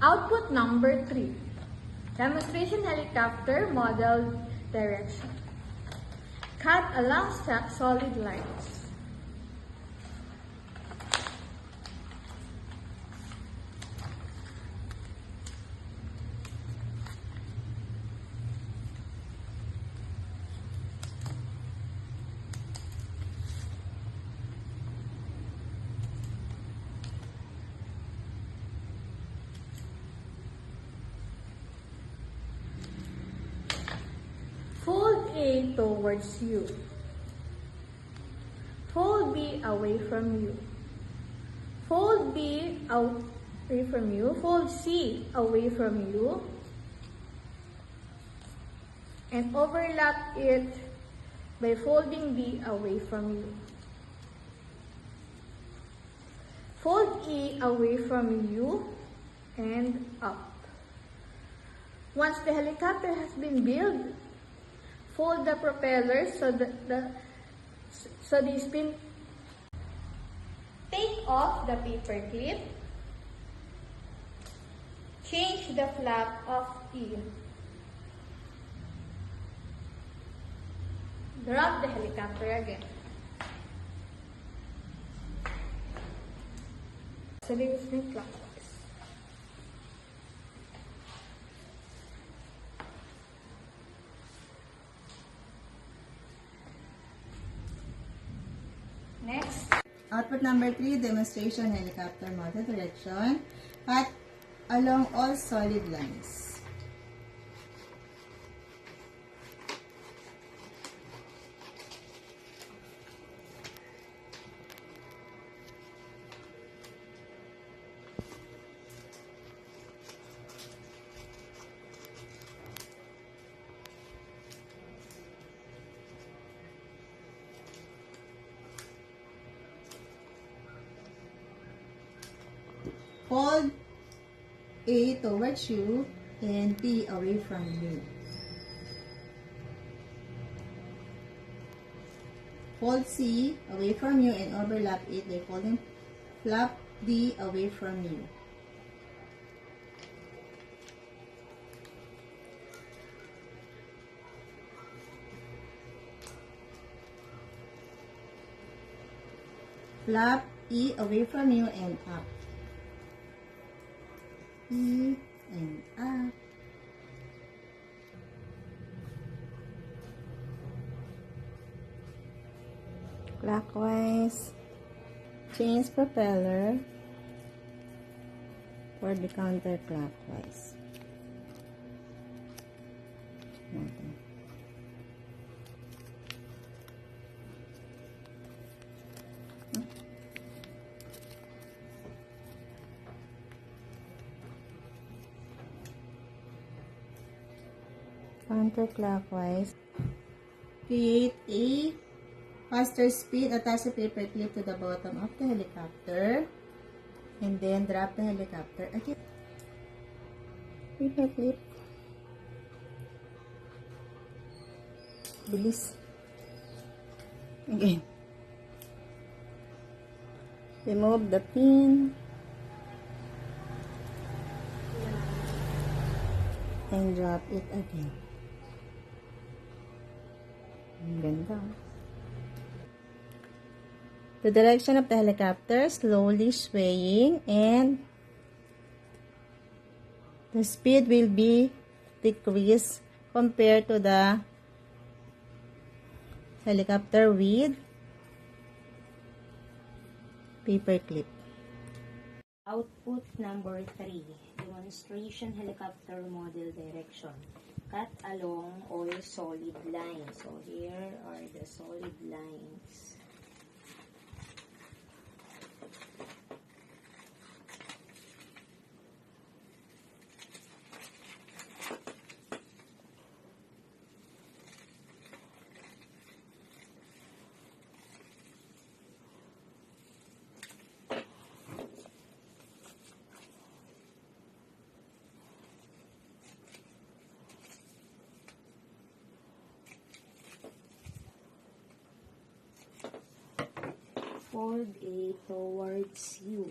Output number 3. Demonstration helicopter model direction. Cut along solid lines. Fold A towards you. Fold B away from you. Fold B away from you. Fold C away from you. And overlap it by folding B away from you. Fold E away from you and up. Once the helicopter has been built, fold the propeller so they spin. Take off the paper clip. Change the flap of E. Drop the helicopter again. So they will spin clockwise. Next. Output number 3, demonstration helicopter model direction. Cut along all solid lines. Fold A towards you and B away from you. Fold C away from you and overlap it by folding flap D away from you. Flap E away from you and up. E and up. Clockwise. Change propeller for the counterclockwise. Natin. Counterclockwise. Create a faster speed. Attach the paper clip to the bottom of the helicopter. And then drop the helicopter again. Paper clip. Bilis. Again. Remove the pin. And drop it again. Ang ganda. The direction of the helicopter slowly swaying and the speed will be decreased compared to the helicopter with paper clip. Output number 3, demonstration helicopter model direction. Cut along all solid lines. So here are the solid lines. Fold A towards you.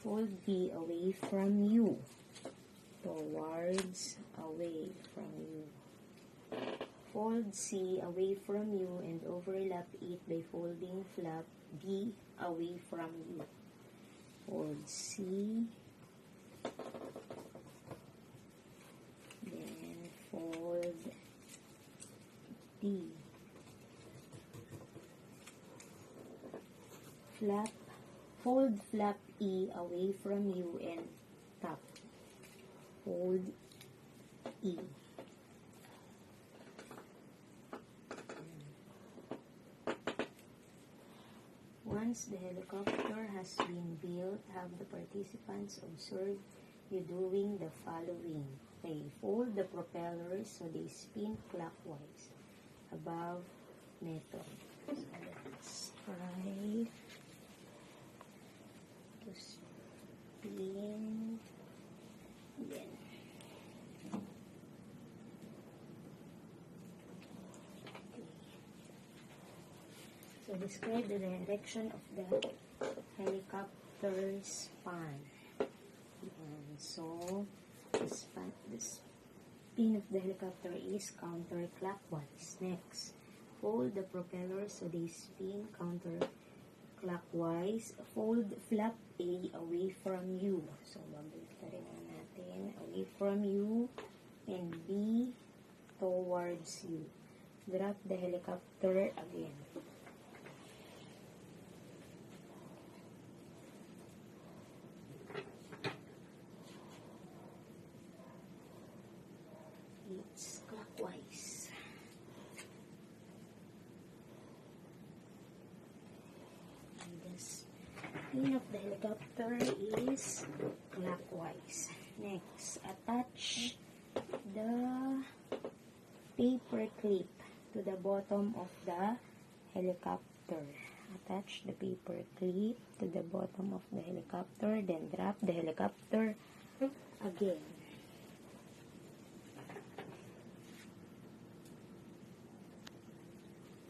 Fold V away from you. Towards, away from you. Fold C away from you and overlap it by folding flap B away from you. Fold C. Then fold D. Fold flap E away from you and tap. Fold E. Once the helicopter has been built, have the participants observe you doing the following. Okay, fold the propellers so they spin clockwise. Above method. So let's try to spin again. So describe the direction of the helicopter's span. And so the spin of the helicopter is counterclockwise. Next, fold the propellers so they spin counterclockwise. Fold flap A away from you. So babaliktarin na natin. Away from you and B towards you. Drop the helicopter again. It's clockwise. And the spin of the helicopter is clockwise. Next, attach the paper clip to the bottom of the helicopter. Attach the paper clip to the bottom of the helicopter, then drop the helicopter again.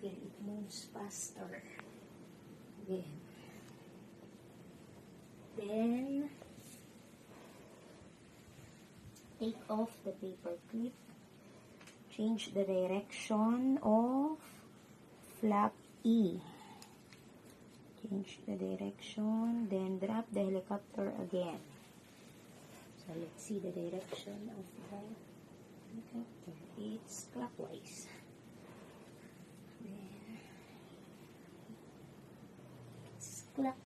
Then it moves faster. Again. Then take off the paper clip. Change the direction of flap E. Change the direction, then drop the helicopter again. So let's see the direction of the helicopter. It's clockwise. Then it's clockwise.